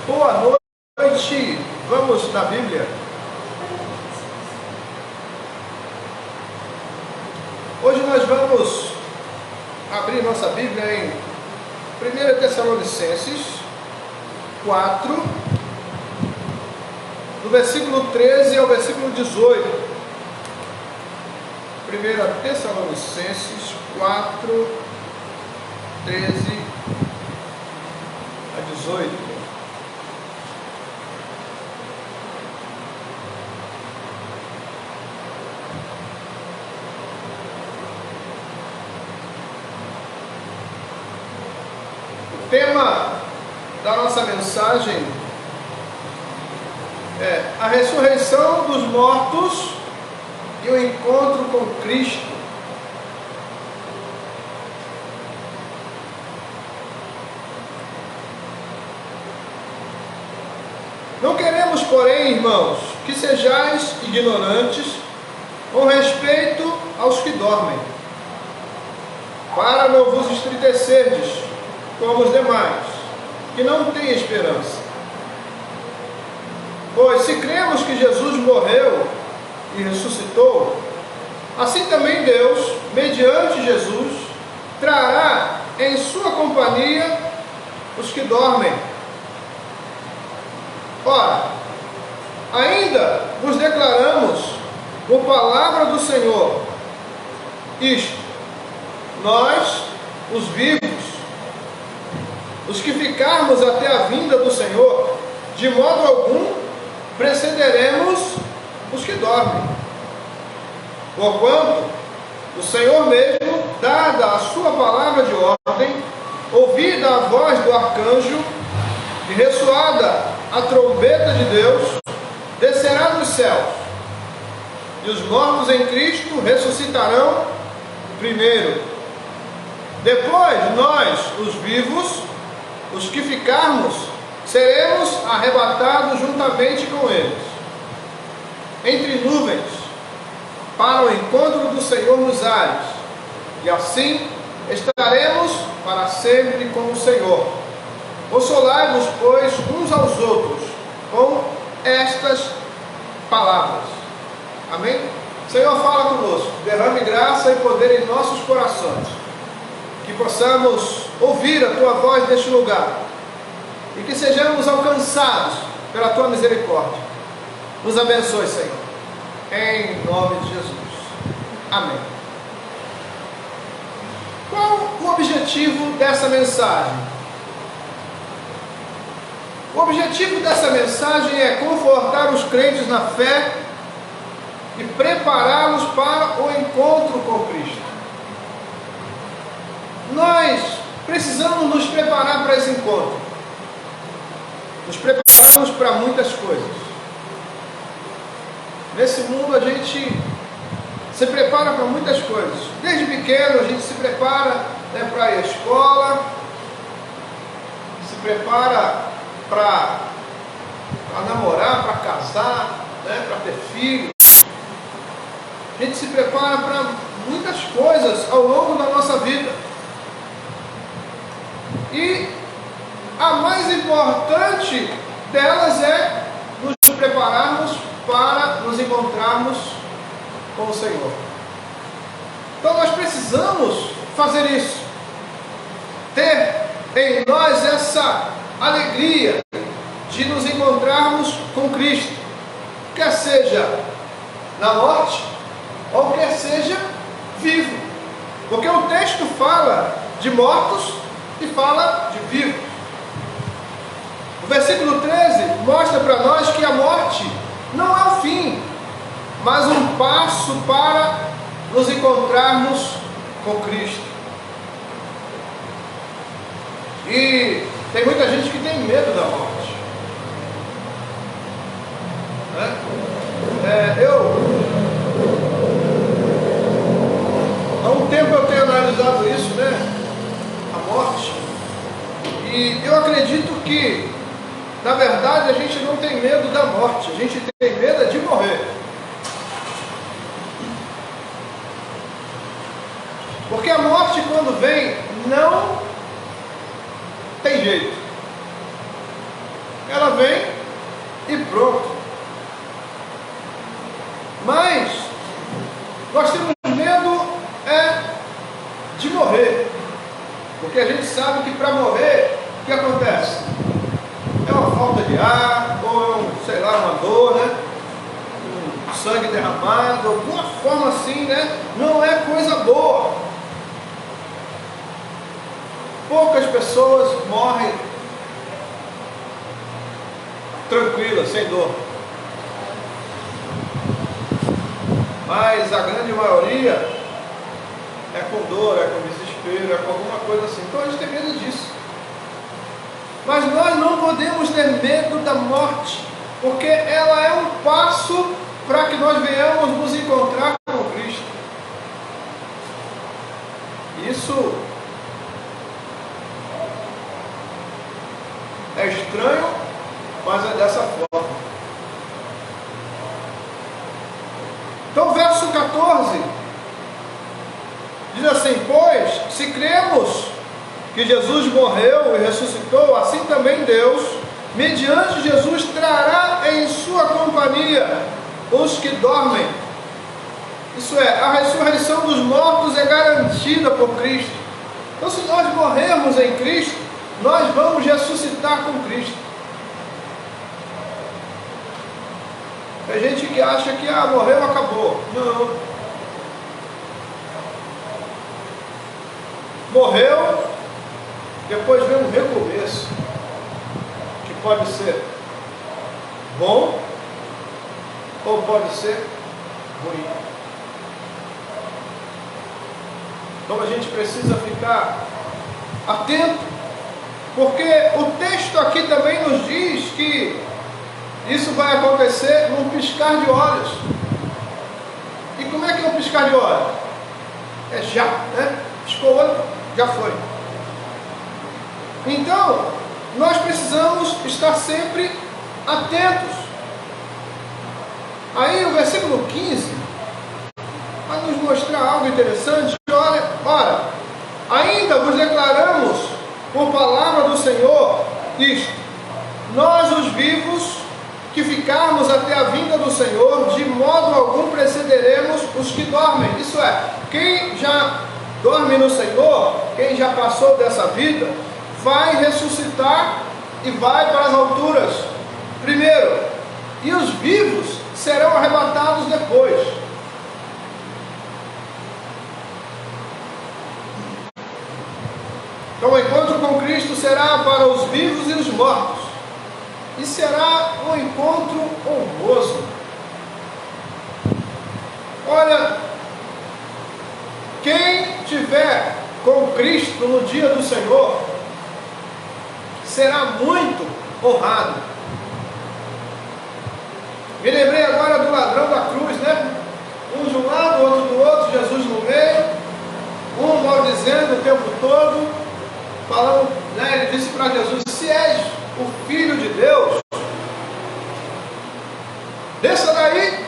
Boa noite, vamos na Bíblia. Hoje nós vamos abrir nossa Bíblia em 1 Tessalonicenses 4, do versículo 13 ao versículo 18. 1 Tessalonicenses 4, 13 a 18. O tema da nossa mensagem é a ressurreição dos mortos e o encontro com Cristo. Não queremos, porém, irmãos, que sejais ignorantes com respeito aos que dormem, para não vos entristecerdes como os demais, que não têm esperança. Pois se cremos que Jesus morreu e ressuscitou, assim também Deus, mediante Jesus, trará em sua companhia os que dormem. Ora, ainda vos declaramos por palavra do Senhor isto: nós, os vivos, os que ficarmos até a vinda do Senhor, de modo algum precederemos os que dormem. Porquanto o Senhor mesmo, dada a sua palavra de ordem, ouvida a voz do arcanjo e ressoada a trombeta de Deus, descerá dos céus, e os mortos em Cristo ressuscitarão primeiro. Depois nós, os vivos, os que ficarmos, seremos arrebatados juntamente com eles, entre nuvens, para o encontro do Senhor nos ares, e assim estaremos para sempre com o Senhor. Consolai-vos, pois, uns aos outros com estas palavras. Amém? Senhor, fala conosco, derrame graça e poder em nossos corações, que possamos ouvir a Tua voz neste lugar, e que sejamos alcançados pela Tua misericórdia. Nos abençoe, Senhor, em nome de Jesus. Amém. Qual o objetivo dessa mensagem? O objetivo dessa mensagem é confortar os crentes na fé e prepará-los para o encontro com Cristo. Nós precisamos nos preparar para esse encontro. Nos preparamos para muitas coisas. Nesse mundo a gente se prepara para muitas coisas. Desde pequeno a gente se prepara, para ir à escola, se prepara para namorar, para casar, para ter filhos. A gente se prepara para muitas coisas ao longo da nossa vida. E a mais importante delas é nos prepararmos para nos encontrarmos com o Senhor. Então nós precisamos fazer isso, ter em nós essa alegria de nos encontrarmos com Cristo, quer seja na morte ou quer seja vivo, porque o texto fala de mortos e fala de vivos. O versículo 13 mostra para nós que a morte não é o fim, mas um passo para nos encontrarmos com Cristo. E tem muita gente que tem medo da morte. Há um tempo eu tenho analisado isso, a morte. E eu acredito que, na verdade, a gente não tem medo da morte, a gente tem medo de morrer. Porque a morte, quando vem, não tem jeito. Ela amado, alguma forma assim, né? Não é coisa boa. Poucas pessoas morrem tranquilas, sem dor. Mas a grande maioria é com dor, é com desespero, é com alguma coisa assim. Então a gente tem medo disso. Mas nós não podemos ter medo da morte, porque ela é um passo para que nós venhamos nos encontrar com Cristo. Isso é estranho, mas é dessa forma. Então, o verso 14 diz assim: pois, se cremos que Jesus morreu e ressuscitou, assim também Deus, mediante Jesus, trará em sua companhia os que dormem. Isso é, a ressurreição dos mortos é garantida por Cristo. Então, se nós morrermos em Cristo, nós vamos ressuscitar com Cristo. Tem gente que acha que morreu, acabou. Não. Morreu, depois vem um recomeço, que pode ser bom ou pode ser ruim. Então a gente precisa ficar atento, porque o texto aqui também nos diz que isso vai acontecer num piscar de olhos. E como é que é um piscar de olhos? É já, né? Piscou o olho, já foi. Então, nós precisamos estar sempre atentos. Aí o versículo 15 vai nos mostrar algo interessante. Ora, ainda vos declaramos por palavra do Senhor isto: nós os vivos que ficarmos até a vinda do Senhor, de modo algum precederemos os que dormem. Isso é, quem já dorme no Senhor, quem já passou dessa vida, vai ressuscitar e vai para as alturas primeiro, e os vivos serão arrebatados depois. Então o encontro com Cristo será para os vivos e os mortos, e será um encontro honroso. Olha, quem tiver com Cristo no dia do Senhor será muito honrado. Me lembrei agora do ladrão da cruz, né? Um de um lado, outro do outro, Jesus no meio, um maldizendo o tempo todo, falando, né? Ele disse para Jesus: se és o Filho de Deus, desça daí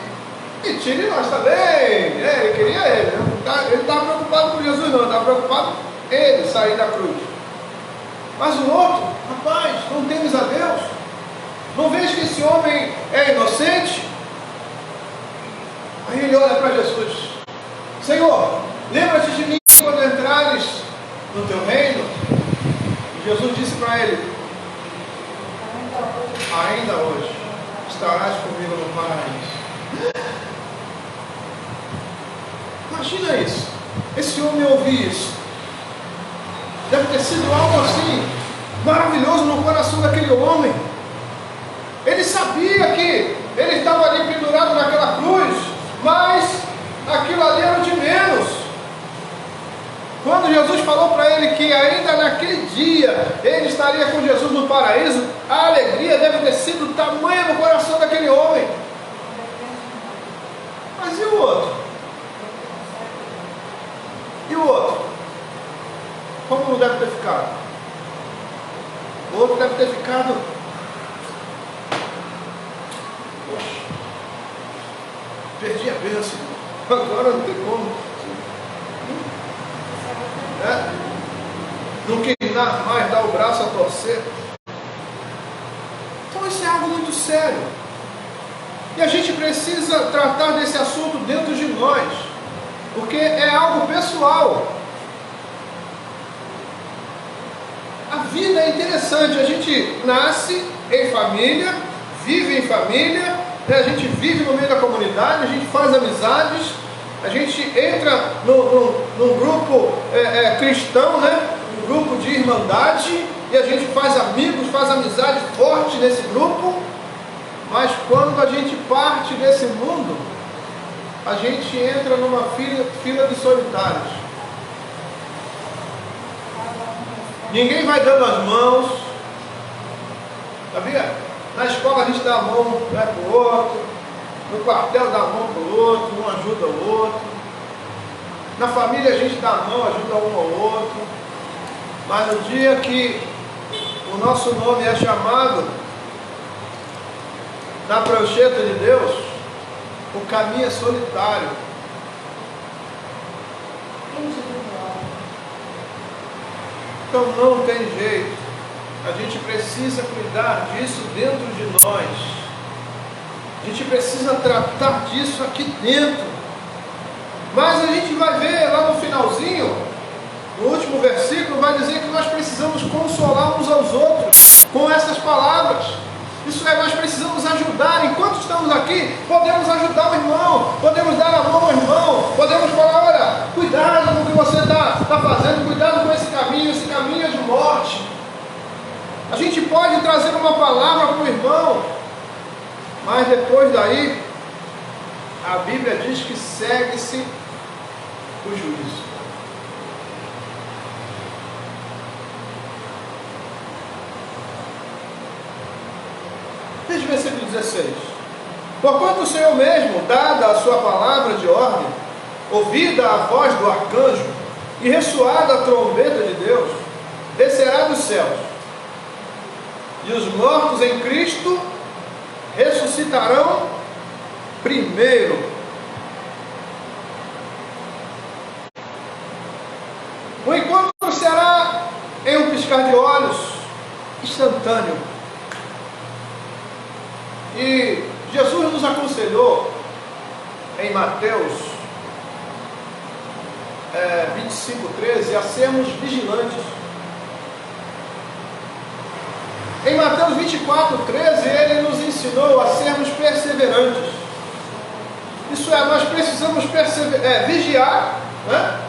e tire nós também. Ele queria ele, né? Ele estava preocupado com Jesus, não, ele estava preocupado ele sair da cruz. Mas o outro, rapaz, não temes a Deus? Não vês que esse homem é inocente? Aí ele olha para Jesus: Senhor, lembra-te de mim quando entrares no teu reino. E Jesus disse para ele: ainda hoje estarás comigo no paraíso. Imagina isso, esse homem ouvir isso. Deve ter sido algo assim maravilhoso no coração daquele homem. Ele sabia que ele estava ali pendurado naquela cruz, mas aquilo ali era de menos. Quando Jesus falou para ele que ainda naquele dia ele estaria com Jesus no paraíso, a alegria deve ter sido tamanha no coração daquele homem. Mas e o outro? E o outro? Como não deve ter ficado? O outro deve ter ficado: poxa, perdi a bênção, agora não tem como. Não quis mais dar o braço a torcer. Então isso é algo muito sério. E a gente precisa tratar desse assunto dentro de nós, porque é algo pessoal. A vida é interessante, a gente nasce em família, vive em família, A gente vive no meio da comunidade, a gente faz amizades, a gente entra num grupo cristão, né? Um grupo de irmandade, e a gente faz amigos, faz amizade forte nesse grupo, mas quando a gente parte desse mundo, a gente entra numa fila de solitários. Ninguém vai dando as mãos, sabia? Na escola a gente dá a mão para o outro, no quartel dá a mão para o outro, um ajuda o outro. Na família a gente dá a mão, ajuda um ao outro. Mas no dia que o nosso nome é chamado na prancheta de Deus, o caminho é solitário. Então não tem jeito. A gente precisa cuidar disso dentro de nós. A gente precisa tratar disso aqui dentro. Mas a gente vai ver lá no finalzinho, no último versículo, vai dizer que nós precisamos consolar uns aos outros com essas palavras. Isso é, nós precisamos ajudar. Enquanto estamos aqui, podemos ajudar o irmão, podemos dar a mão ao irmão, podemos falar, olha, cuidado com o que você está fazendo, cuidado com esse caminho é de morte. A gente pode trazer uma palavra para o irmão, mas depois daí, a Bíblia diz que segue-se o juízo. Veja o versículo 16. Porquanto o Senhor mesmo, dada a sua palavra de ordem, ouvida a voz do arcanjo e ressoada a trombeta de Deus, descerá dos céus, e os mortos em Cristo ressuscitarão primeiro. O encontro será em um piscar de olhos, instantâneo. E Jesus nos aconselhou em Mateus 25:13 a sermos vigilantes. Em Mateus 24:13 ele nos ensinou a sermos perseverantes. Isso é, nós precisamos vigiar, né?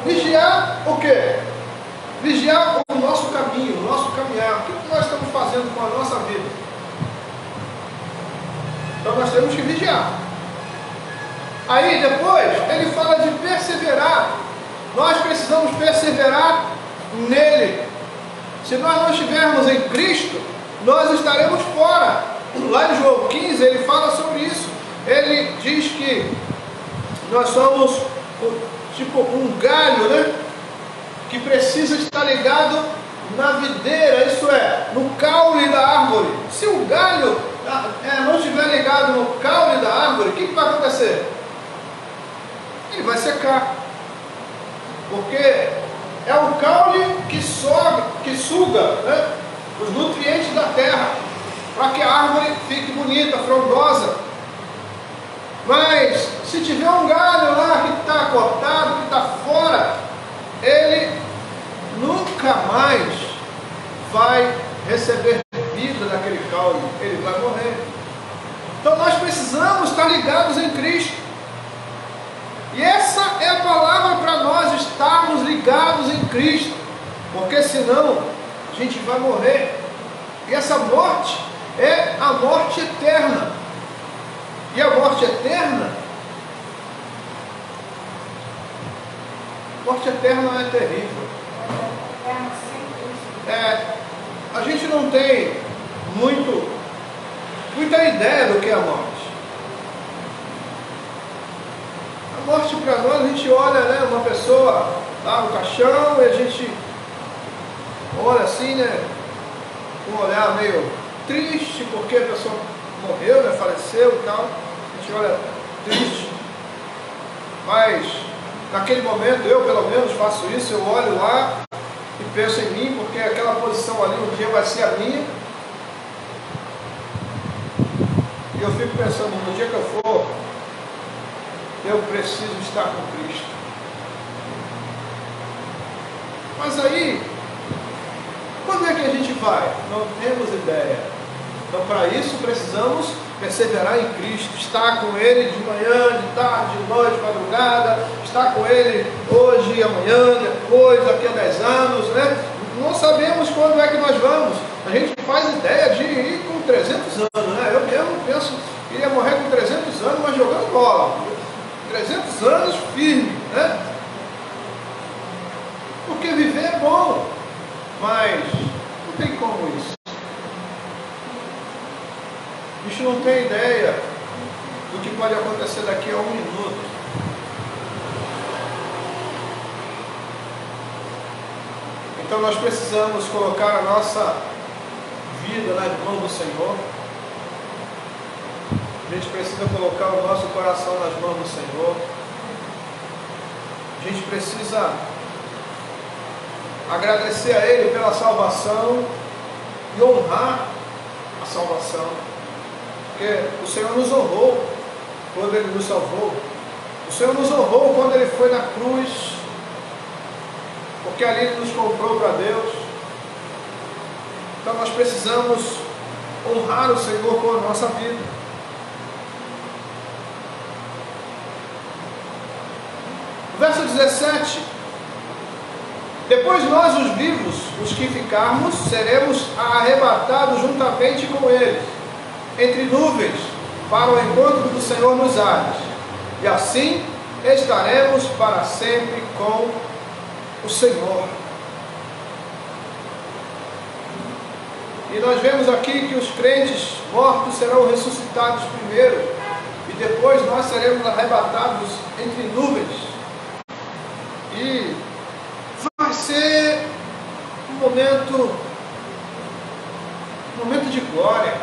Vigiar o quê? Vigiar o nosso caminho, o nosso caminhar. O que nós estamos fazendo com a nossa vida? Então nós temos que vigiar. Aí depois ele fala de perseverar. Nós precisamos perseverar nele. Se nós não estivermos em Cristo, nós estaremos fora. Lá em João 15 ele fala sobre isso. Ele diz que nós somos tipo um galho, né? Que precisa estar ligado na videira, isso é, no caule da árvore. Se o galho não estiver ligado no caule da árvore, o que vai acontecer? Ele vai secar. Porque é o caule que suga, né, os nutrientes da terra, para que a árvore fique bonita, frondosa. Mas se tiver um galho lá que está cortado, que está fora, ele nunca mais vai receber vida daquele caule, ele vai morrer. Então nós precisamos estar ligados em Cristo. E essa é a palavra para nós estarmos ligados em Cristo, porque senão a gente vai morrer. E essa morte é a morte eterna. E a morte eterna, é terrível. A gente não tem muita ideia do que é a morte. A morte para nós, a gente olha, né, uma pessoa lá no caixão e a gente olha assim, né, com um olhar meio triste, porque a pessoa morreu, né, faleceu e tal. A gente olha triste. Mas naquele momento, eu pelo menos faço isso, eu olho lá e penso em mim, porque aquela posição ali um dia vai ser a minha. E eu fico pensando, no dia que eu for, eu preciso estar com Cristo. Mas aí, quando é que a gente vai? Não temos ideia. Então para isso precisamos perseverar em Cristo, estar com Ele de manhã, de tarde, de noite, de madrugada, estar com Ele hoje e amanhã, depois, daqui a 10 anos, né? Não sabemos quando é que nós vamos. A gente faz ideia de ir com 300 anos, né? Eu mesmo penso que ia morrer com 300 anos, mas jogando bola. 300 anos firme, né? Porque viver é bom, mas não tem como isso. A gente não tem ideia do que pode acontecer daqui a 1 minuto. Então nós precisamos colocar a nossa vida nas mãos do Senhor. A gente precisa colocar o nosso coração nas mãos do Senhor. A gente precisa agradecer a Ele pela salvação e honrar a salvação. Porque o Senhor nos honrou quando Ele nos salvou. O Senhor nos honrou quando Ele foi na cruz, porque ali Ele nos comprou para Deus. Então nós precisamos honrar o Senhor com a nossa vida. Verso 17: depois nós, os vivos, os que ficarmos, seremos arrebatados juntamente com eles, entre nuvens, para o encontro do Senhor nos ares, e assim estaremos para sempre com o Senhor. E nós vemos aqui que os crentes mortos serão ressuscitados primeiro, e depois nós seremos arrebatados entre nuvens. E vai ser um momento de glória.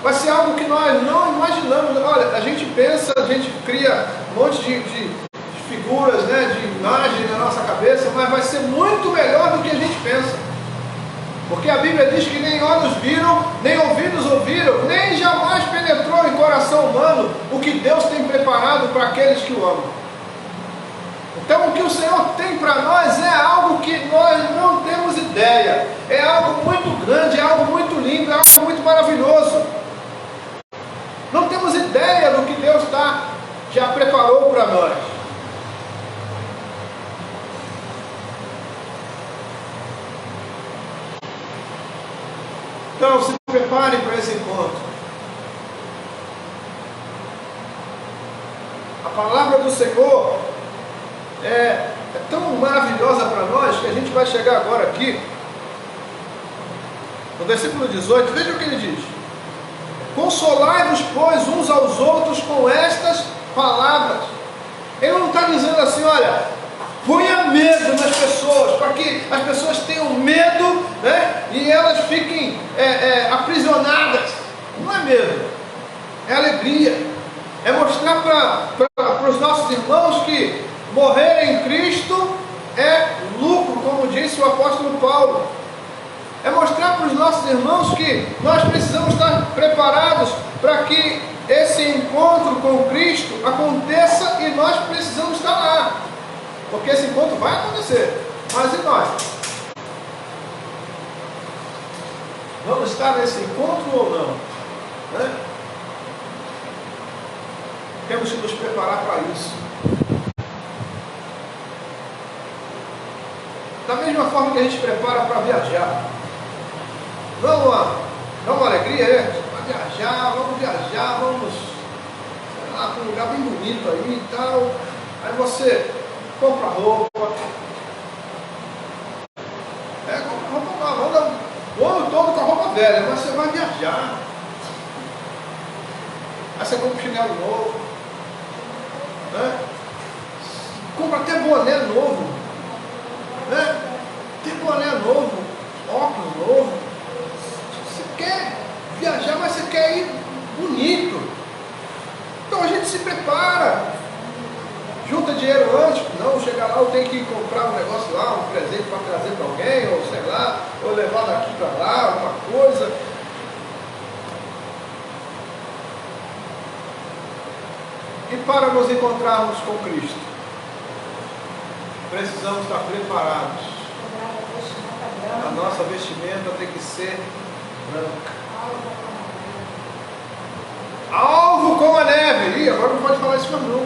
Vai ser algo que nós não imaginamos. Olha, a gente pensa, a gente cria um monte de figuras, né, de imagens na nossa cabeça, mas vai ser muito melhor do que a gente pensa. Porque a Bíblia diz que nem olhos viram, nem ouvidos ouviram, nem jamais penetrou em coração humano o que Deus tem preparado para aqueles que o amam. Então o que o Senhor tem para nós é algo que nós não temos ideia. É algo muito grande, é algo muito lindo, é algo muito maravilhoso. Não temos ideia do que Deus já preparou para nós. Então se prepare para esse encontro. A palavra do Senhor é tão maravilhosa para nós que a gente vai chegar agora aqui no versículo 18. Veja o que ele diz: consolai-vos, pois, uns aos outros com estas palavras. Ele não está dizendo assim, olha, ponha medo nas pessoas, para que as pessoas tenham medo, né, e elas fiquem aprisionadas. Não é medo, é alegria. É mostrar para os nossos irmãos que morrer em Cristo é lucro, como disse o apóstolo Paulo. É mostrar para os nossos irmãos que nós precisamos estar preparados para que esse encontro com Cristo aconteça, e nós precisamos estar lá. Porque esse encontro vai acontecer. Mas e nós? Vamos estar nesse encontro ou não? Né? Temos que nos preparar para isso. Da mesma forma que a gente prepara para viajar. Dá uma alegria, vamos viajar, vamos, sei lá, para um lugar bem bonito aí e tal. Aí você compra roupa. Compra roupa nova, anda o ano todo com a roupa velha, mas você vai viajar. Aí você compra um chinelo novo, né? Compra até boné novo, né? Tem boné novo, óculos novo. Você quer viajar, mas você quer ir bonito. Então a gente se prepara, junta dinheiro antes. Não, chegar lá eu tenho que comprar um negócio lá, um presente para trazer para alguém, ou sei lá, ou levar daqui para lá, alguma coisa. E para nos encontrarmos com Cristo, precisamos estar preparados. A nossa vestimenta tem que ser branca. aí, agora não pode falar isso mais não.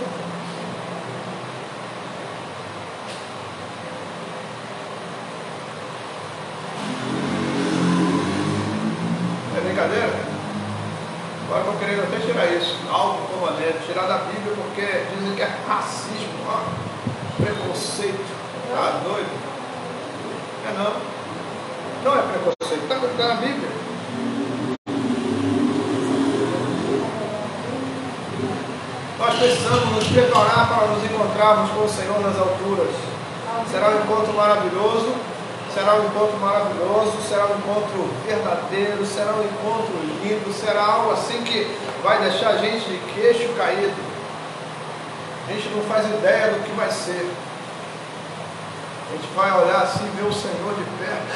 É brincadeira? Agora estão querendo até tirar isso, algo como tirar da Bíblia, porque dizem que é racismo, ó, preconceito. Tá doido? É não. Não é preconceito, está na Bíblia. Nós precisamos nos preparar para nos encontrarmos com o Senhor nas alturas. Será um encontro maravilhoso, será um encontro maravilhoso, será um encontro verdadeiro, será um encontro lindo, será algo assim que vai deixar a gente de queixo caído. A gente não faz ideia do que vai ser. A gente vai olhar assim e ver o Senhor de perto.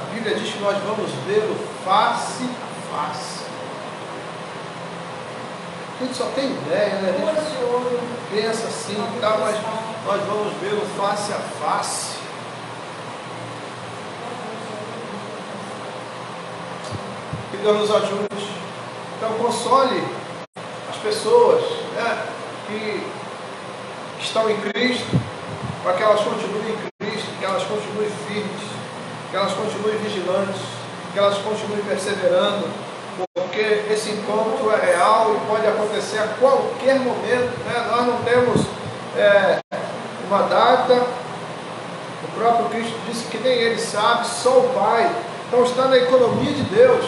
A Bíblia diz que nós vamos vê-lo face a face. A gente só tem ideia, né? A gente pensa assim, tá, mas nós vamos vê-lo face a face. Que Deus nos ajude. Então console as pessoas, né, que estão em Cristo, para que elas continuem em Cristo, que elas continuem firmes, que elas continuem vigilantes, que elas continuem perseverando, porque esse encontro é real e pode acontecer a qualquer momento, né? Nós não temos uma data. O próprio Cristo disse que nem Ele sabe, só o Pai. Então está na economia de Deus,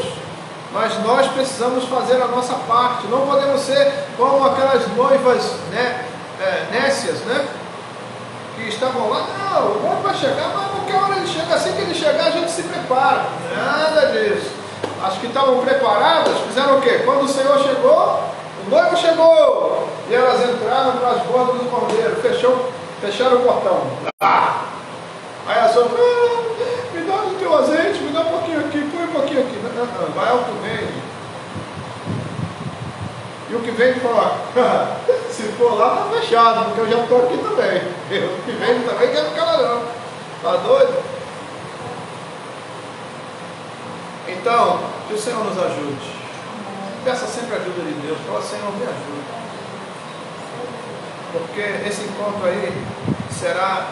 mas nós precisamos fazer a nossa parte. Não podemos ser como aquelas noivas, né, nécias, né, que estavam lá. Não, o noivo vai chegar, mas qualquer hora ele chega. Assim que ele chegar, a gente se prepara. Nada disso. As que estavam preparadas fizeram o quê? Quando o Senhor chegou, o noivo chegou, e elas entraram para as bordas do cordeiro, fecharam o portão. Aí as outras, me dá o teu azeite, me dá um pouquinho aqui, põe um pouquinho aqui. Não, vai ao que vende. E o que vende fala, se for lá tá fechado, porque eu já estou aqui também. O que vende também quer ficar lá não. Tá doido? Então, que o Senhor nos ajude. Peça sempre a ajuda de Deus. Fala, Senhor, me ajude. Porque esse encontro aí será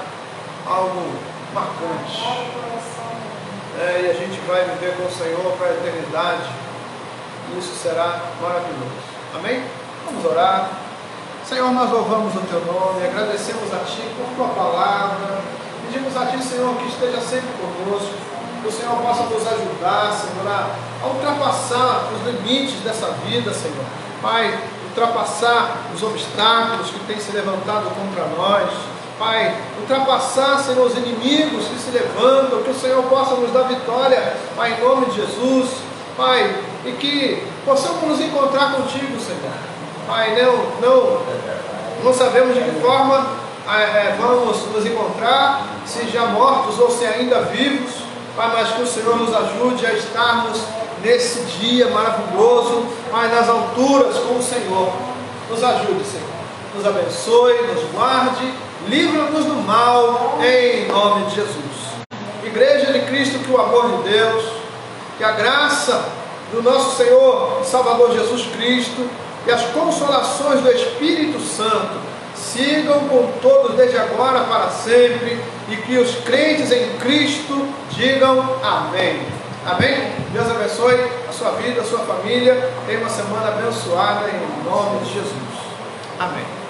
algo marcante. E a gente vai viver com o Senhor para a eternidade. E isso será maravilhoso. Amém? Vamos orar. Senhor, nós louvamos o Teu nome, agradecemos a Ti por Tua palavra. Pedimos a Ti, Senhor, que esteja sempre conosco. Que o Senhor possa nos ajudar, Senhor, a ultrapassar os limites dessa vida, Senhor. Pai, ultrapassar os obstáculos que têm se levantado contra nós. Pai, ultrapassar, Senhor, os inimigos que se levantam. Que o Senhor possa nos dar vitória, Pai, em nome de Jesus. Pai, e que possamos nos encontrar contigo, Senhor. Pai, não sabemos de que forma vamos nos encontrar, se já mortos ou se ainda vivos. Pai, mas que o Senhor nos ajude a estarmos nesse dia maravilhoso, Pai, nas alturas com o Senhor. Nos ajude, Senhor. Nos abençoe, nos guarde, livra-nos do mal, em nome de Jesus. Igreja de Cristo, que o amor de Deus, que a graça do nosso Senhor e Salvador Jesus Cristo e as consolações do Espírito Santo sigam com todos desde agora para sempre, e que os crentes em Cristo digam amém. Amém? Deus abençoe a sua vida, a sua família. Tenha uma semana abençoada em nome de Jesus. Amém.